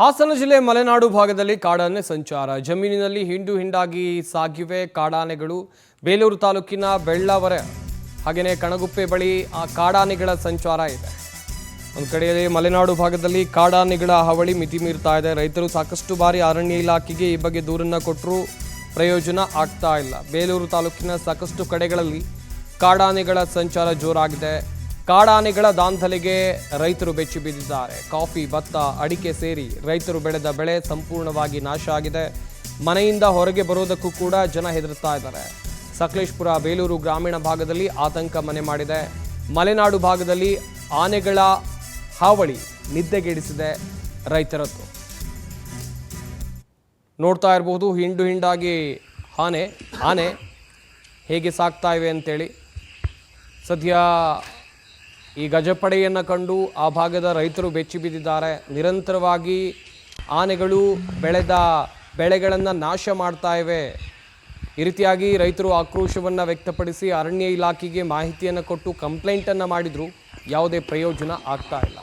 ಹಾಸನ ಜಿಲ್ಲೆ ಮಲೆನಾಡು ಭಾಗದಲ್ಲಿ ಕಾಡಾನೆ ಸಂಚಾರ. ಜಮೀನಿನಲ್ಲಿ ಹಿಂಡು ಹಿಂಡಾಗಿ ಸಾಗಿವೆ ಕಾಡಾನೆಗಳು. ಬೇಲೂರು ತಾಲೂಕಿನ ಬೆಳ್ಳವರೆ ಹಾಗೆಯೇ ಕಣಗುಪ್ಪೆ ಬಳಿ ಆ ಕಾಡಾನೆಗಳ ಸಂಚಾರ ಇದೆ. ಒಂದು ಕಡೆಯಲ್ಲಿ ಮಲೆನಾಡು ಭಾಗದಲ್ಲಿ ಕಾಡಾನೆಗಳ ಹಾವಳಿ ಮಿತಿ ಮೀರ್ತಾ ಇದೆ. ರೈತರು ಸಾಕಷ್ಟು ಬಾರಿ ಅರಣ್ಯ ಇಲಾಖೆಗೆ ಈ ಬಗ್ಗೆ ದೂರನ್ನು ಕೊಟ್ಟರೂ ಪ್ರಯೋಜನ ಆಗ್ತಾ ಇಲ್ಲ. ಬೇಲೂರು ತಾಲೂಕಿನ ಸಾಕಷ್ಟು ಕಡೆಗಳಲ್ಲಿ ಕಾಡಾನೆಗಳ ಸಂಚಾರ ಜೋರಾಗಿದೆ. ಕಾಡಾನೆಗಳ ದಾಂಧಲೆಗೆ ರೈತರು ಬೆಚ್ಚಿ ಬಿದ್ದಿದ್ದಾರೆ. ಕಾಫಿ, ಭತ್ತ, ಅಡಿಕೆ ಸೇರಿ ರೈತರು ಬೆಳೆದ ಬೆಳೆ ಸಂಪೂರ್ಣವಾಗಿ ನಾಶ ಆಗಿದೆ. ಮನೆಯಿಂದ ಹೊರಗೆ ಬರೋದಕ್ಕೂ ಕೂಡ ಜನ ಹೆದರುತ್ತಾ ಇದ್ದಾರೆ. ಸಕಲೇಶಪುರ, ಬೇಲೂರು ಗ್ರಾಮೀಣ ಭಾಗದಲ್ಲಿ ಆತಂಕ ಮನೆ ಮಾಡಿದೆ. ಮಲೆನಾಡು ಭಾಗದಲ್ಲಿ ಆನೆಗಳ ಹಾವಳಿ ನಿದ್ದೆಗೆಡಿಸಿದೆ ರೈತರದ್ದು. ನೋಡ್ತಾ ಇರಬಹುದು ಹಿಂಡು ಹಿಂಡಾಗಿ ಆನೆ ಹೇಗೆ ಸಾಕ್ತಾ ಇವೆ ಅಂತೇಳಿ. ಸದ್ಯ ಈ ಗಜಪಡೆಯನ್ನು ಕಂಡು ಆ ಭಾಗದ ರೈತರು ಬೆಚ್ಚಿ ಬಿದ್ದಿದ್ದಾರೆ. ನಿರಂತರವಾಗಿ ಆನೆಗಳು ಬೆಳೆದ ಬೆಳೆಗಳನ್ನು ನಾಶ ಮಾಡ್ತಾ ಇವೆ. ಈ ರೀತಿಯಾಗಿ ರೈತರು ಆಕ್ರೋಶವನ್ನು ವ್ಯಕ್ತಪಡಿಸಿ ಅರಣ್ಯ ಇಲಾಖೆಗೆ ಮಾಹಿತಿಯನ್ನು ಕೊಟ್ಟು ಕಂಪ್ಲೇಂಟನ್ನು ಮಾಡಿದರೂ ಯಾವುದೇ ಪ್ರಯೋಜನ ಆಗ್ತಾ ಇಲ್ಲ.